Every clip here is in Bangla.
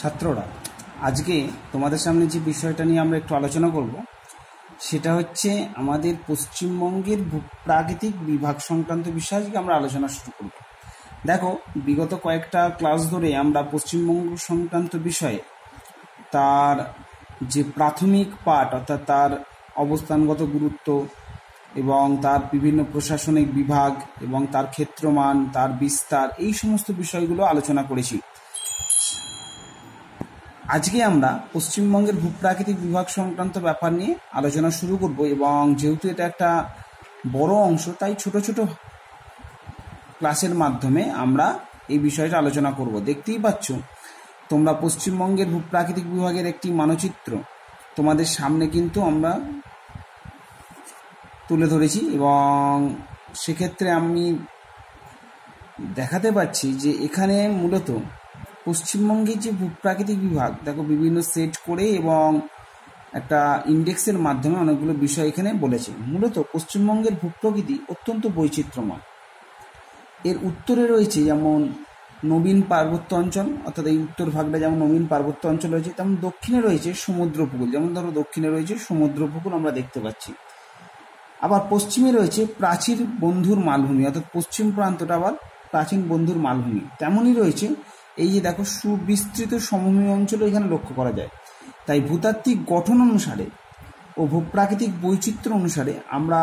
ছাত্ররা, আজকে তোমাদের সামনে যে বিষয়টা নিয়ে আমরা একটু আলোচনা করব সেটা হচ্ছে আমাদের পশ্চিমবঙ্গের ভূপ্রাকৃতিক বিভাগ সংক্রান্ত বিষয় আজকে আমরা আলোচনা শুরু করব। দেখো, বিগত কয়েকটা ক্লাস ধরে আমরা পশ্চিমবঙ্গ সংক্রান্ত বিষয়ে তার যে প্রাথমিক পাঠ অর্থাৎ তার অবস্থানগত গুরুত্ব এবং তার বিভিন্ন প্রশাসনিক বিভাগ এবং তার ক্ষেত্রমান, তার বিস্তার, এই সমস্ত বিষয়গুলো আলোচনা করেছি। আজকে আমরা পশ্চিমবঙ্গের ভূপ্রাকৃতিক বিভাগ সংক্রান্ত ব্যাপার নিয়ে আলোচনা শুরু করব এবং যেহেতু এটা একটা বড় অংশ, তাই ছোট ছোট ক্লাসের মাধ্যমে আমরা এই বিষয়টা আলোচনা করব। দেখতেই পাচ্ছ তোমরা পশ্চিমবঙ্গের ভূপ্রাকৃতিক বিভাগের একটি মানচিত্র তোমাদের সামনে কিন্তু আমরা তুলে ধরেছি এবং সেক্ষেত্রে আমি দেখাতে পাচ্ছি যে এখানে মূলত পশ্চিমবঙ্গের যে ভূপ্রাকৃতিক বিভাগ, দেখো বিভিন্ন সেট করে এবং একটা ইন্ডেক্সের মাধ্যমে অনেকগুলো বিষয় এখানে বলেছে। মূলত পশ্চিমবঙ্গের ভূপ্রকৃতি অত্যন্ত বৈচিত্র্যময়। এর উত্তরে রয়েছে যেমন নবীন পার্বত্য অঞ্চল, অর্থাৎ এই উত্তর ভাগটা যেমন নবীন পার্বত্য অঞ্চল রয়েছে, তেমন দক্ষিণে রয়েছে সমুদ্র উপকূল। যেমন ধরো দক্ষিণে রয়েছে সমুদ্র উপকূল আমরা দেখতে পাচ্ছি। আবার পশ্চিমে রয়েছে প্রাচীর বন্ধুর মালভূমি, অর্থাৎ পশ্চিম প্রান্তটা আবার প্রাচীন বন্ধুর মালভূমি। তেমনই রয়েছে এই যে দেখো সুবিস্তৃত সমভূমি অঞ্চল এখানে লক্ষ্য করা যায়। তাই ভূতাত্ত্বিক গঠন অনুসারে ও ভূপ্রাকৃতিক বৈচিত্র্য অনুসারে আমরা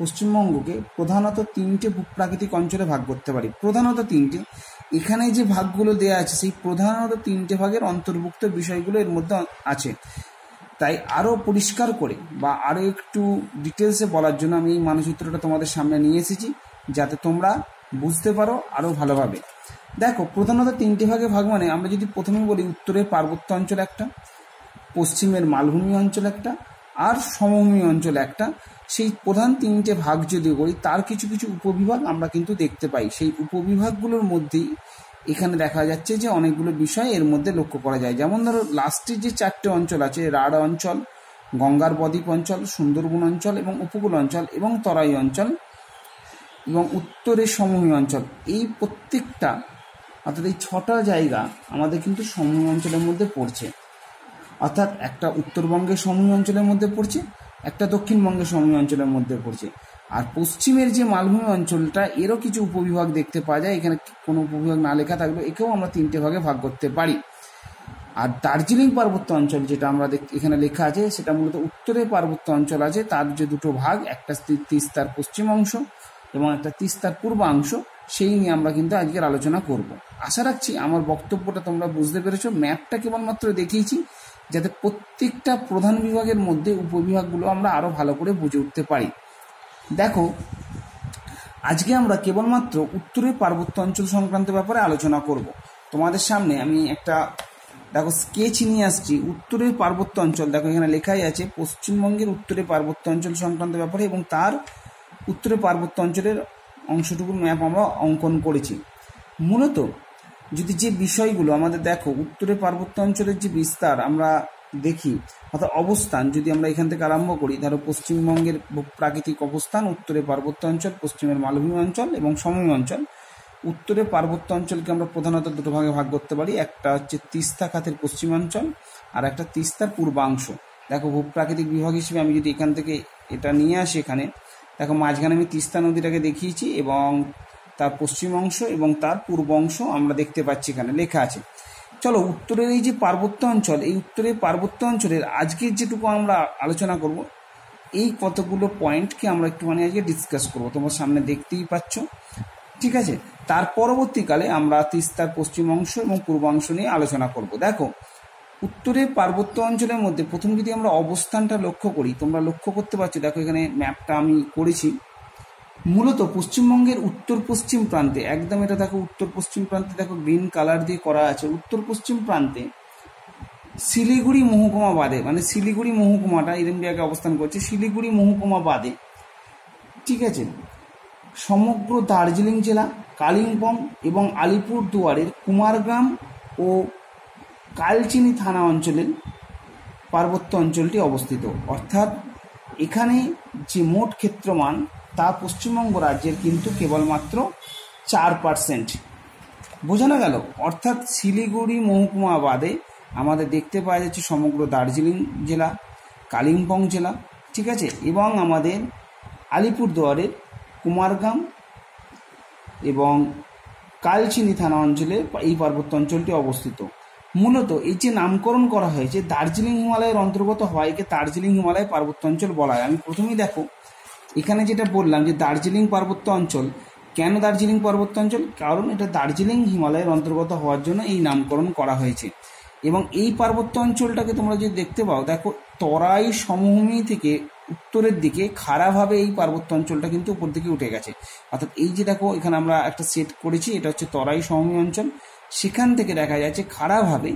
পশ্চিমবঙ্গকে প্রধানত তিনটে ভূপ্রাকৃতিক অঞ্চলে ভাগ করতে পারি। প্রধানত তিনটে, এখানে যে ভাগগুলো দেওয়া আছে সেই প্রধানত তিনটে ভাগের অন্তর্ভুক্ত বিষয়গুলো এর মধ্যে আছে। তাই আরও পরিষ্কার করে বা আরও একটু ডিটেলসে বলার জন্য আমি এই মানচিত্রটা তোমাদের সামনে নিয়ে এসেছি, যাতে তোমরা বুঝতে পারো আরও ভালোভাবে। দেখো, প্রধানত তিনটে ভাগে ভাগ মানে আমরা যদি প্রথমে বলি উত্তরের পার্বত্য অঞ্চল একটা, পশ্চিমের মালভূমি অঞ্চল একটা, আর সমভূমি অঞ্চল একটা। সেই প্রধান তিনটে ভাগ যদি করি তার কিছু কিছু উপবিভাগ আমরা কিন্তু দেখতে পাই। সেই উপবিভাগগুলোর মধ্যেই এখানে দেখা যাচ্ছে যে অনেকগুলো বিষয় এর মধ্যে লক্ষ্য করা যায়। যেমন ধরো লাস্টের যে চারটে অঞ্চল আছে, রাঢ় অঞ্চল, গঙ্গার বদ্বীপ অঞ্চল, সুন্দরবন অঞ্চল এবং উপকূল অঞ্চল এবং তরাই অঞ্চল এবং উত্তরের সমভূমি অঞ্চল, এই প্রত্যেকটা অর্থাৎ এই 6টা জায়গা আমাদের কিন্তু সমভূমি অঞ্চলের মধ্যে পড়ছে। অর্থাৎ একটা উত্তরবঙ্গের সমভূমি অঞ্চলের মধ্যে পড়ছে, একটা দক্ষিণবঙ্গের সমভূমি অঞ্চলের মধ্যে পড়ছে। আর পশ্চিমের যে মালভূমি অঞ্চলটা, এরও কিছু উপবিভাগ দেখতে পাওয়া যায়। এখানে কোনো উপবিভাগ না লেখা থাকলেও একেও আমরা তিনটে ভাগে ভাগ করতে পারি। আর দার্জিলিং পার্বত্য অঞ্চল যেটা আমরা এখানে লেখা আছে, সেটা মূলত উত্তরের পার্বত্য অঞ্চল আছে, তার যে দুটো ভাগ, একটা তিস্তার পশ্চিম অংশ এবং একটা তিস্তার পূর্বাংশ, সেই নিয়ে আমরা কিন্তু আজকের আলোচনা করব। আশা রাখছি আমার বক্তব্যটা তোমরা বুঝতে পেরেছো। ম্যাপটা কেবলমাত্র দেখিয়েছি যাতে প্রত্যেকটা প্রধান বিভাগের মধ্যে উপবিভাগগুলো আমরা আরও ভালো করে বুঝে উঠতে পারি। দেখো, আজকে আমরা কেবলমাত্র উত্তরের পার্বত্য অঞ্চল সংক্রান্ত ব্যাপারে আলোচনা করব। তোমাদের সামনে আমি একটা দেখো স্কেচ নিয়ে আসছি উত্তরের পার্বত্য অঞ্চল। দেখো এখানে লেখাই আছে পশ্চিমবঙ্গের উত্তরের পার্বত্য অঞ্চল সংক্রান্ত ব্যাপারে, এবং তার উত্তরের পার্বত্য অঞ্চলের অংশটুকুর ম্যাপ আমরা অঙ্কন করেছি। মূলত যদি যে বিষয়গুলো আমাদের দেখো উত্তরের পার্বত্য অঞ্চলের যে বিস্তার আমরা দেখি, অর্থাৎ অবস্থান, যদি আমরা এখান থেকে আরম্ভ করি, ধরো পশ্চিমবঙ্গের প্রাকৃতিক অবস্থান উত্তরের পার্বত্য অঞ্চল, পশ্চিমের মালভূমি অঞ্চল এবং সমভূমি অঞ্চল। উত্তরের পার্বত্য অঞ্চলকে আমরা প্রধানত দুটো ভাগে ভাগ করতে পারি, একটা হচ্ছে তিস্তা খাতের পশ্চিমাঞ্চল আর একটা তিস্তার পূর্বাংশ। দেখো ভূপ্রাকৃতিক বিভাগ হিসেবে আমি যদি এখান থেকে এটা নিয়ে আসি, এখানে দেখো মাঝখানে আমি তিস্তা নদীটাকে দেখিয়েছি এবং তার পশ্চিম অংশ এবং তার পূর্ব অংশ আমরা দেখতে পাচ্ছি এখানে লেখা আছে। চলো, উত্তরের এই যে পার্বত্য অঞ্চল, এই উত্তরের পার্বত্য অঞ্চলের আজকের যেটুকু আমরা আলোচনা করব, এই কতগুলো পয়েন্টকে আমরা একটুখানি আজকে ডিসকাস করবো। তোমার সামনে দেখতেই পাচ্ছ, ঠিক আছে। তার পরবর্তীকালে আমরা তিস্তার পশ্চিম অংশ এবং পূর্বাংশ নিয়ে আলোচনা করব। দেখো, উত্তরের পার্বত্য অঞ্চলের মধ্যে প্রথম যদি আমরা অবস্থানটা লক্ষ্য করি, তোমরা লক্ষ্য করতে পারছো, দেখো এখানে ম্যাপটা আমি করেছি। মূলত পশ্চিমবঙ্গের উত্তর পশ্চিম প্রান্তে, একদম এটা দেখো উত্তর পশ্চিম প্রান্তে, দেখো গ্রিন কালার দিয়ে করা আছে, উত্তর পশ্চিম প্রান্তে শিলিগুড়ি মহকুমা বাদে, মানে শিলিগুড়ি মহকুমাটা এরকম জায়গায় অবস্থান করছে, শিলিগুড়ি মহকুমা বাদে, ঠিক আছে, সমগ্র দার্জিলিং জেলা, কালিম্পং এবং আলিপুর দুয়ারের কুমারগ্রাম ও কালচিনি থানা অঞ্চলের পার্বত্য অঞ্চলটি অবস্থিত। অর্থাৎ এখানে যে মোট ক্ষেত্রমান তা পশ্চিমবঙ্গ রাজ্যের কিন্তু কেবলমাত্র 4%। বোঝানো গেল? অর্থাৎ শিলিগুড়ি মহকুমা বাদে আমাদের দেখতে পাওয়া যাচ্ছে সমগ্র দার্জিলিং জেলা, কালিম্পং জেলা, ঠিক আছে, এবং আমাদের আলিপুরদুয়ারের কুমারগ্রাম এবং কালচিনি থানা অঞ্চলে এই পার্বত্য অঞ্চলটি অবস্থিত। মূলত এই যে নামকরণ করা হয়েছে দার্জিলিং হিমালয়ের অন্তর্গত হওয়াকে দার্জিলিং হিমালয় পার্বত্য অঞ্চল বলা হয়। আমি প্রথমেই দেখো এখানে যেটা বললাম যে দার্জিলিং পার্বত্য অঞ্চল, কেন দার্জিলিং পার্বত্য অঞ্চল? কারণ এটা দার্জিলিং হিমালয়ের অন্তর্গত হওয়ার জন্য এই নামকরণ করা হয়েছে। এবং এই পার্বত্য অঞ্চলটাকে তোমরা যদি দেখতে পাও, দেখো তরাই সমভূমি থেকে উত্তরের দিকে খাড়াভাবে এই পার্বত্য অঞ্চলটা কিন্তু উপর দিকে উঠে গেছে। অর্থাৎ এই যে দেখো এখানে আমরা একটা সেট করেছি, এটা হচ্ছে তরাই সমভূমি অঞ্চল, সেখান থেকে দেখা যাচ্ছে খাড়াভাবে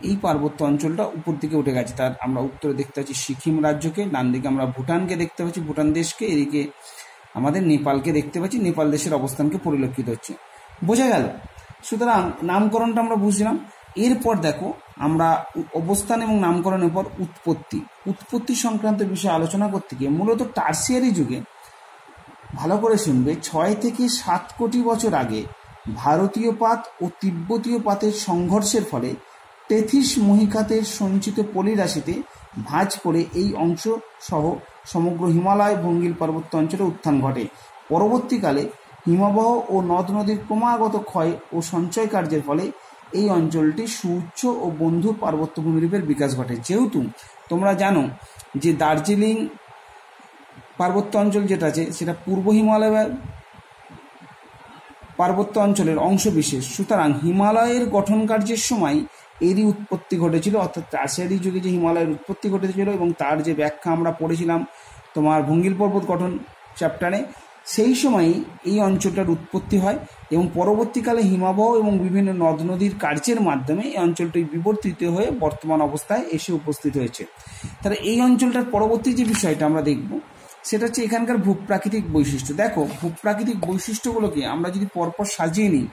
এই পার্বত্য অঞ্চলটা উপর দিকে উঠে গেছে। তার আমরা উত্তরে দেখতে পাচ্ছি সিকিম রাজ্যকে, ডান দিকে আমরা ভুটানকে দেখতে পাচ্ছি, ভুটান দেশকে, এদিকে আমাদের নেপালকে দেখতে পাচ্ছি, নেপাল দেশের অবস্থানকে পরিলক্ষিত হচ্ছে। বোঝা গেল? সুতরাং নামকরণটা আমরা বুঝলাম। এরপর দেখো আমরা অবস্থান এবং নামকরণের পর উৎপত্তি সংক্রান্ত বিষয়ে আলোচনা করতে গিয়ে মূলত টার্সিয়ারি যুগে, ভালো করে শুনবে, 6 থেকে 7 কোটি বছর আগে ভারতীয় পাত ও তিব্বতীয় পাতের সংঘর্ষের ফলে টেথিস মহিকাতের সঞ্চিত পলিরাশিতে ভাঁজ পড়ে এই অংশ সহ সমগ্র হিমালয় ভঙ্গিল পার্বত্য অঞ্চলে উত্থান ঘটে। পরবর্তীকালে হিমবাহ ও নদ নদীর ক্রমাগত ক্ষয় ও সঞ্চয় কার্যের ফলে এই অঞ্চলটি সুউচ্চ ও বন্ধু পার্বত্য ভূমিরূপের বিকাশ ঘটে। যেহেতু তোমরা জানো যে দার্জিলিং পার্বত্য অঞ্চল যেটা আছে সেটা পূর্ব হিমালয়ের পার্বত্য অঞ্চলের অংশ বিশেষ, সুতরাং হিমালয়ের গঠন কার্যের সময় এরই উৎপত্তি ঘটেছিল। অর্থাৎ টার্সিয়ারি যুগে যে হিমালয়ের উৎপত্তি ঘটেছিল এবং তার যে ব্যাখ্যা আমরা পড়েছিলাম তোমার ভঙ্গিল পর্বত গঠন চ্যাপ্টারে, সেই সময়ই এই অঞ্চলটার উৎপত্তি হয় এবং পরবর্তীকালে হিমবাহ এবং বিভিন্ন নদ নদীর কার্যের মাধ্যমে এই অঞ্চলটি বিবর্তিত হয়ে বর্তমান অবস্থায় এসে উপস্থিত হয়েছে। তাহলে এই অঞ্চলটার পরবর্তী যে বিষয়টা আমরা দেখব সেটা হচ্ছে এখানকার ভূপ্রাকৃতিক বৈশিষ্ট্য। দেখো ভূপ্রাকৃতিক বৈশিষ্ট্যগুলোকে আমরা যদি পরপর সাজিয়ে নিই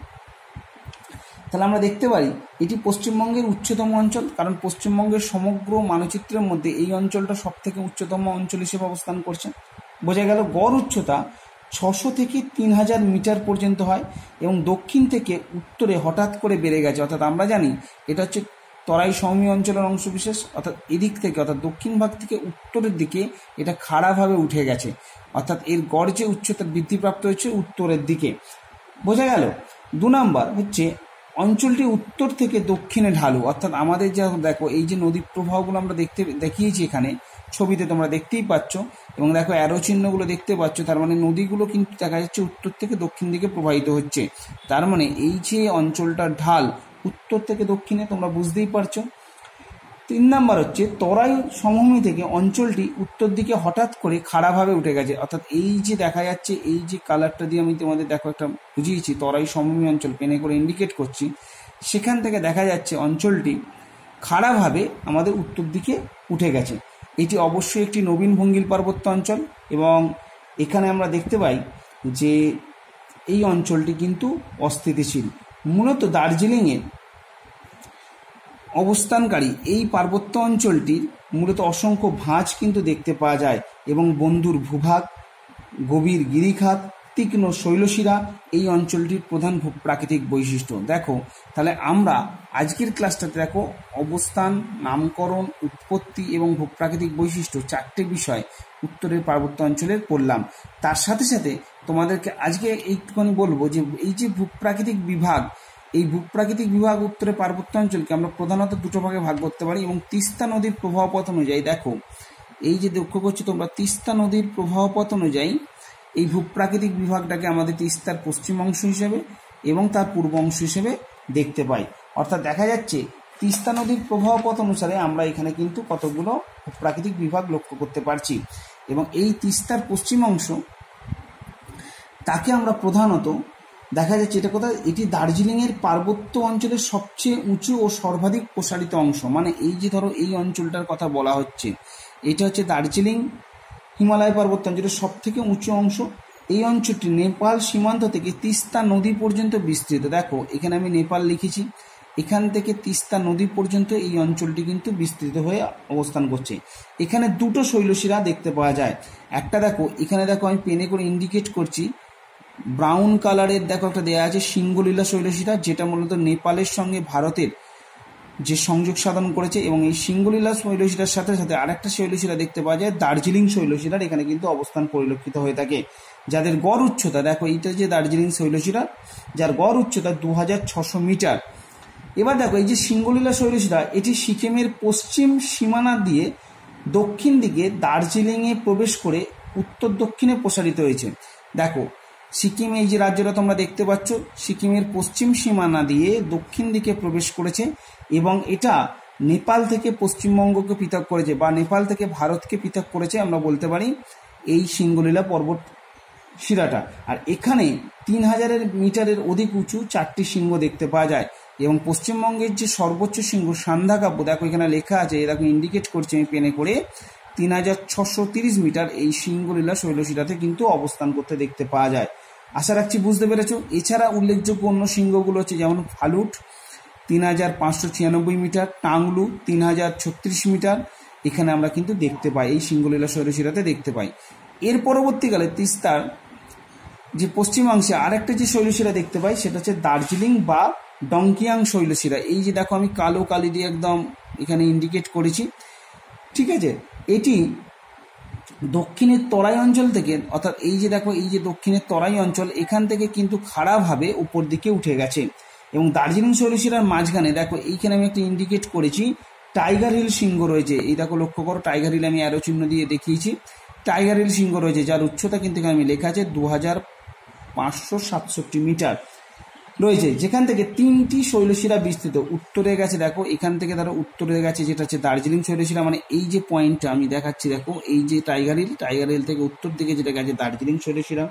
তাহলে আমরা দেখতে পারি এটি পশ্চিমবঙ্গের উচ্চতম অঞ্চল, কারণ পশ্চিমবঙ্গের সমগ্র মানচিত্রের মধ্যে এই অঞ্চলটা সব থেকে উচ্চতম অঞ্চল হিসেবে অবস্থান করছে। বোঝা গেল? গড় উচ্চতা 600 থেকে 3000 মিটার পর্যন্ত হয় এবং দক্ষিণ থেকে উত্তরে হঠাৎ করে বেড়ে গেছে। অর্থাৎ আমরা জানি এটা হচ্ছে তরাই সমভূমি অঞ্চলের অংশ বিশেষ, অর্থাৎ এদিক থেকে অর্থাৎ দক্ষিণ ভাগ থেকে উত্তরের দিকে এটা খাড়াভাবে উঠে গেছে। অর্থাৎ এর গড় যে উচ্চতা বৃদ্ধিপ্রাপ্ত হয়েছে উত্তরের দিকে। বোঝা গেল? 2 নম্বর হচ্ছে অঞ্চলটি উত্তর থেকে দক্ষিণে ঢালু। অর্থাৎ আমাদের যা দেখো এই যে নদী প্রবাহগুলো আমরা দেখিয়েছি এখানে ছবিতে তোমরা দেখতেই পাচ্ছ, এবং দেখো অ্যারো চিহ্নগুলো দেখতে পাচ্ছ, তার মানে নদীগুলো কিন্তু দেখা যাচ্ছে উত্তর থেকে দক্ষিণ দিকে প্রবাহিত হচ্ছে। তার মানে এই যে অঞ্চলটার ঢাল উত্তর থেকে দক্ষিণে, তোমরা বুঝতেই পারছো। 3 নম্বর হচ্ছে তরাই সমভূমি থেকে অঞ্চলটি উত্তর দিকে হঠাৎ করে খাড়াভাবে উঠে গেছে। অর্থাৎ এই যে দেখা যাচ্ছে এই যে কালারটা দিয়ে আমি তোমাদের দেখো একটা বুঝিয়েছি, তরাই সমভূমি অঞ্চল পেনে করে ইন্ডিকেট করছি, সেখান থেকে দেখা যাচ্ছে অঞ্চলটি খাড়াভাবে আমাদের উত্তর দিকে উঠে গেছে। এটি অবশ্যই একটি নবীন ভঙ্গিল পার্বত্য অঞ্চল এবং এখানে আমরা দেখতে পাই যে এই অঞ্চলটি কিন্তু অস্থিতিশীল। মূলত দার্জিলিংয়ে অবস্থানকারী এই পার্বত্য অঞ্চলটির মূলত অসংখ্য ভাঁজ কিন্তু দেখতে পাওয়া যায় এবং বন্ধুর ভূভাগ, গভীর গিরিখাত, তীক্ষ্ণ শৈলশিরা এই অঞ্চলটির প্রধান প্রাকৃতিক বৈশিষ্ট্য। দেখো তাহলে আমরা আজকের ক্লাসটাতে দেখো অবস্থান, নামকরণ, উৎপত্তি এবং ভূপ্রাকৃতিক বৈশিষ্ট্য 4টে বিষয় উত্তরের পার্বত্য অঞ্চলের পড়লাম। তার সাথে সাথে তোমাদেরকে আজকে এইটুখানি বলবো যে এই যে ভূপ্রাকৃতিক বিভাগ, এই ভূপ্রাকৃতিক বিভাগ উত্তরের পার্বত্য অঞ্চলকে আমরা প্রধানত 2টো ভাগে ভাগ করতে পারি এবং তিস্তা নদীর প্রবাহপথ অনুযায়ী দেখো এই যে লক্ষ্য করছো তোমরা, তিস্তা নদীর প্রবাহপথ অনুযায়ী এই ভূপ্রাকৃতিক বিভাগটাকে আমাদের তিস্তার পশ্চিম অংশ হিসেবে এবং তার পূর্ব অংশ হিসেবে দেখতে পাই। অর্থাৎ দেখা যাচ্ছে তিস্তা নদীর প্রবাহপথ অনুসারে আমরা এখানে কিন্তু কতগুলো ভূপ্রাকৃতিক বিভাগ লক্ষ্য করতে পারছি এবং এই তিস্তার পশ্চিম অংশ তাকে আমরা প্রধানত দেখা যাচ্ছে এটা কোথায়, এটি দার্জিলিংয়ের পার্বত্য অঞ্চলের সবচেয়ে উঁচু ও সর্বাধিক প্রসারিত অংশ। মানে এই যে ধরো এই অঞ্চলটার কথা বলা হচ্ছে, এটা হচ্ছে দার্জিলিং হিমালয় পার্বত্য অঞ্চলের সব থেকে উঁচু অংশ। এই অঞ্চলটি নেপাল সীমান্ত থেকে তিস্তা নদী পর্যন্ত বিস্তৃত। দেখো এখানে আমি নেপাল লিখেছি, এখান থেকে তিস্তা নদী পর্যন্ত এই অঞ্চলটি কিন্তু বিস্তৃত হয়ে অবস্থান করছে। এখানে 2টো শৈলশিরা দেখতে পাওয়া যায়। একটা দেখো এখানে দেখো আমি পেনে করে ইন্ডিকেট করছি, ব্রাউন কালারের দেখো একটা দেওয়া আছে সিঙ্গলীলা শৈলশিরা, যেটা মূলত নেপালের সঙ্গে ভারতের যে সংযোগ সাধন করেছে। এবং এই সিঙ্গলীলা শৈলশিরার সাথে সাথে আরেকটা শৈলশিরা দেখতে পাওয়া যায়, দার্জিলিং শৈলশিরার এখানে কিন্তু অবস্থান পরিলক্ষিত হয়ে থাকে, যাদের গড় উচ্চতা দেখো, এইটা যে দার্জিলিং শৈলশিরা যার গড় উচ্চতা 2600 মিটার। এবার দেখো এই যে সিঙ্গলীলা শৈলশিরা, এটি সিকিমের পশ্চিম সীমানা দিয়ে দক্ষিণ দিকে দার্জিলিংয়ে প্রবেশ করে উত্তর দক্ষিণে প্রসারিত হয়েছে। দেখো সিকিম, এই যে রাজ্যটা তোমরা দেখতে পাচ্ছ, সিকিমের পশ্চিম সীমানা দিয়ে দক্ষিণ দিকে প্রবেশ করেছে এবং এটা নেপাল থেকে পশ্চিমবঙ্গকে পৃথক করেছে বা নেপাল থেকে ভারতকে পৃথক করেছে আমরা বলতে পারি এই সিঙ্গলীলা পর্বত শিরাটা। আর এখানে 3000 মিটারের অধিক উঁচু 4টি শৃঙ্গ দেখতে পাওয়া যায়। এবং পশ্চিমবঙ্গের যে সর্বোচ্চ শৃঙ্গ সান্ধ্যাকাব্য, দেখো এখানে লেখা আছে, দেখো ইন্ডিকেট করছে আমি পেনে করে, 3630 মিটার এই সিঙ্গলীলা শৈলশিরাতে কিন্তু অবস্থান করতে দেখতে পাওয়া যায়। আশা রাখছি বুঝতে পেরেছো। এছাড়া উল্লেখযোগ্য অন্য শৃঙ্গগুলো হচ্ছে যেমন ফালুট 3596 মিটার, টাংলু 3036 মিটার, এখানে আমরা কিন্তু দেখতে পাই, এই সিঙ্গলীলা শৈলশিরাতে দেখতে পাই। এর পরবর্তীকালে তিস্তার যে পশ্চিমাংশে আরেকটা যে শৈলশিরা দেখতে পাই সেটা হচ্ছে দার্জিলিং বা ডংকিয়াং শৈলশিরা। এই যে দেখো আমি কালো কালি দিয়ে একদম এখানে ইন্ডিকেট করেছি, ঠিক আছে। এটি দক্ষিণের তরাই অঞ্চল থেকে, অর্থাৎ এই যে দেখো এই যে দক্ষিণের তরাই অঞ্চল, এখান থেকে কিন্তু খাড়াভাবে উপর দিকে উঠে গেছে। এবং দার্জিলিং শৈলশিরার মাঝখানে দেখো এইখানে আমি একটা ইন্ডিকেট করেছি, টাইগার হিল শৃঙ্গ রয়েছে। এই দেখো লক্ষ্য করো, টাইগার হিল আমি অ্যারো চিহ্ন দিয়ে দেখিয়েছি, টাইগার হিল শৃঙ্গ রয়েছে, যার উচ্চতা কিন্তু এখানে আমি লেখা আছে 2567 মিটার রয়েছে, যেখান থেকে 3টি শৈলশিরা বিস্তৃত। উত্তরে গেছে দেখো, এখান থেকে ধরো উত্তরে গেছে যেটা হচ্ছে দার্জিলিং শৈলশিরা, মানে এই যে পয়েন্টটা আমি দেখাচ্ছি দেখো, এই যে টাইগার হিল থেকে উত্তর দিকে যেটা গেছে দার্জিলিং শৈলশিরা,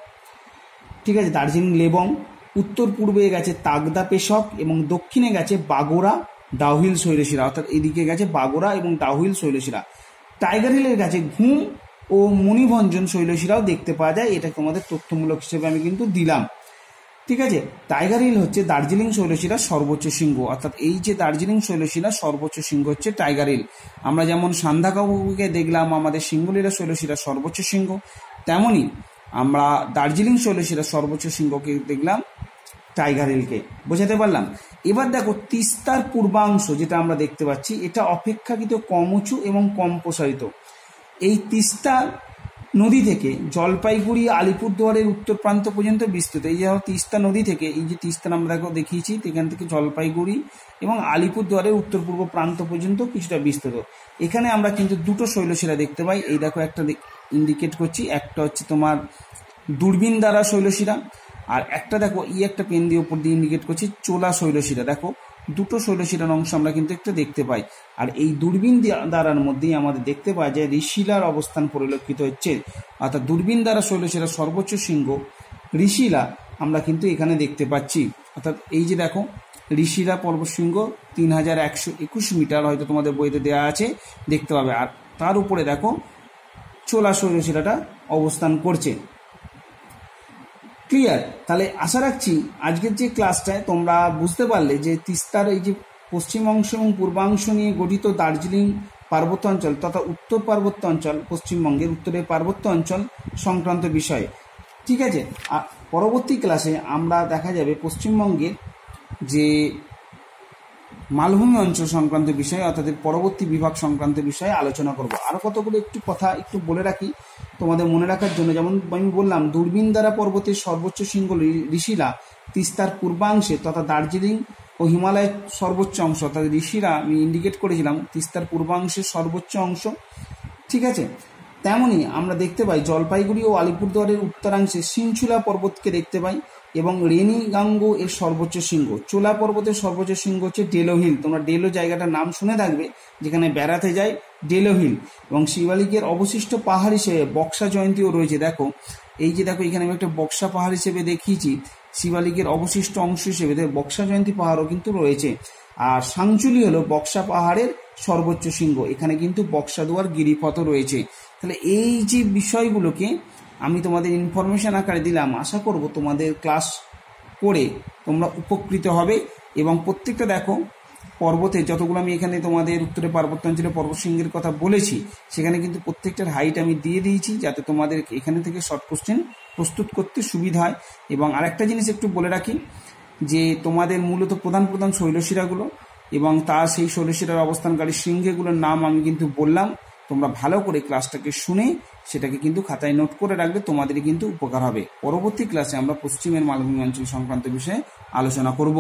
ঠিক আছে, দার্জিলিং লেবং। উত্তর পূর্বে গেছে তাগদা পেশক এবং দক্ষিণে গেছে বাগোরা ডাউহিল শৈলশিরা, অর্থাৎ এদিকে গেছে বাগোরা এবং ডাউহিল শৈলশিরা। টাইগার হিলের কাছে ঘুম ও মণিভঞ্জন শৈলশিরাও দেখতে পাওয়া যায়। এটা তোমাদের তথ্যমূলক হিসেবে আমি কিন্তু দিলাম, ঠিক আছে। টাইগার হিল হচ্ছে দার্জিলিং শৈলশিরার সর্বোচ্চ শৃঙ্গ, অর্থাৎ এই যে দার্জিলিং শৈলশিরার সর্বোচ্চ শৃঙ্গ হচ্ছে টাইগার হিল। আমরা যেমন সান্ধ্যাকাব্যকে দেখলাম আমাদের সিঙ্গলীলা শৈলশিরার সর্বোচ্চ শৃঙ্গ, তেমনি আমরা দার্জিলিং শৈলশিরার সর্বোচ্চ শৃঙ্গকে দেখলাম টাইগার হিলকে, বোঝাতে পারলাম। এবার দেখো তিস্তার পূর্বাংশ যেটা আমরা দেখতে পাচ্ছি, এটা অপেক্ষাকৃত কম উঁচু এবং কম প্রসারিত। এই তিস্তা নদী থেকে জলপাইগুড়ি আলিপুরদুয়ারের উত্তর প্রান্ত পর্যন্ত বিস্তৃত। এই যে তিস্তা নদী থেকে, এই যে তিস্তা আমরা দেখো দেখিয়েছি, এখান থেকে জলপাইগুড়ি এবং আলিপুরদুয়ারের উত্তর পূর্ব প্রান্ত পর্যন্ত কিছুটা বিস্তৃত। এখানে আমরা কিন্তু দুটো শৈলশিরা দেখতে পাই, এই দেখো একটা ইন্ডিকেট করছি, একটা হচ্ছে তোমার দূরবীন দ্বারা শৈলশিরা, আর একটা দেখো একটা পেন দিয়ে উপর দিয়ে ইন্ডিকেট করছি চোলা শৈলশিরা। দেখো দুটো শৈলশিরার অংশ আমরা কিন্তু একটা দেখতে পাই। আর এই দূরবীন দ্বারার মধ্যেই আমাদের দেখতে পাওয়া যায় ঋষিলার অবস্থান পরিলক্ষিত হচ্ছে, অর্থাৎ দূরবীন দ্বারা শৈলশিরার সর্বোচ্চ শৃঙ্গ ঋষিলা আমরা কিন্তু এখানে দেখতে পাচ্ছি। অর্থাৎ এই যে দেখো ঋষিলা পর্বতশৃঙ্গ 3121 মিটার, হয়তো তোমাদের বইতে দেওয়া আছে, দেখতে পাবে। আর তার উপরে দেখো চোলা শৈলশিরাটা অবস্থান করছে। ক্লিয়ার? তাহলে আশা রাখছি আজকের যে ক্লাসটায় তোমরা বুঝতে পারলে যে তিস্তার এই যে পশ্চিম অংশ এবং পূর্বাংশ নিয়ে গঠিত দার্জিলিং পার্বত্য অঞ্চল তথা উত্তর পার্বত্য অঞ্চল, পশ্চিমবঙ্গের উত্তরের পার্বত্য অঞ্চল সংক্রান্ত বিষয়ে, ঠিক আছে। আর পরবর্তী ক্লাসে আমরা দেখা যাবে পশ্চিমবঙ্গের যে মালভূমি অঞ্চল সংক্রান্ত বিষয়ে, অর্থাৎ পরবর্তী বিভাগ সংক্রান্ত বিষয়ে আলোচনা করব। আরও কতগুলো কথা একটু বলে রাখি তোমাদের মনে রাখার জন্য। যেমন আমি বললাম, দূরবীন দ্বারা পর্বতের সর্বোচ্চ শৃঙ্গ ঋষিলা তিস্তার পূর্বাংশে তথা দার্জিলিং ও হিমালয়ের সর্বোচ্চ অংশ, অর্থাৎ ঋষিরা আমি ইন্ডিকেট করেছিলাম তিস্তার পূর্বাংশের সর্বোচ্চ অংশ, ঠিক আছে। তেমনি আমরা দেখতে পাই জলপাইগুড়ি ও আলিপুরদুয়ারের উত্তরাংশে সিনচুলা পর্বতকে দেখতে পাই এবং রেনিগাঙ্গো এর সর্বোচ্চ শৃঙ্গ। চোলা পর্বতের সর্বোচ্চ শৃঙ্গ হচ্ছে ডেলো হিল, তোমরা ডেলো জায়গাটার নাম শুনে থাকবে, যেখানে বেড়াতে যায় ডেলো হিল। এবং শিবালিকের অবশিষ্ট পাহাড় হিসেবে বক্সা জয়ন্তীও রয়েছে। দেখো এই যে দেখো এখানে আমি একটা বক্সা পাহাড় হিসেবে দেখিয়েছি, শিবালিকের অবশিষ্ট অংশ হিসেবে বক্সা জয়ন্তী পাহাড়ও কিন্তু রয়েছে। আর সাংচুলি হলো বক্সা পাহাড়ের সর্বোচ্চ শৃঙ্গ, এখানে কিন্তু বক্সাদুয়ার গিরিপথও রয়েছে। তাহলে এই যে বিষয়গুলোকে আমি তোমাদের ইনফরমেশন আকারে দিলাম, আশা করব তোমাদের ক্লাস করে তোমরা উপকৃত হবে। এবং প্রত্যেকটা দেখো পর্বতে যতগুলো আমি এখানে তোমাদের উত্তরে পার্বত্য অঞ্চলে পর্বতশৃঙ্গের কথা বলেছি, সেখানে কিন্তু প্রত্যেকটার হাইট আমি দিয়ে দিয়েছি, যাতে তোমাদের এখানে থেকে শর্ট কোশ্চেন প্রস্তুত করতে সুবিধা হয়। এবং আরেকটা জিনিস একটু বলে রাখি যে তোমাদের মূলত প্রধান শৈলশিরাগুলো এবং তার সেই 16 শিরার অবস্থানকারী শৃঙ্গগুলোর নাম আমি কিন্তু বললাম। তোমরা ভালো করে ক্লাসটাকে শুনে সেটাকে কিন্তু খাতায় নোট করে রাখলে তোমাদেরই কিন্তু উপকার হবে। পরবর্তী ক্লাসে আমরা পশ্চিমের মালভূমি অঞ্চল সংক্রান্ত বিষয়ে আলোচনা করব।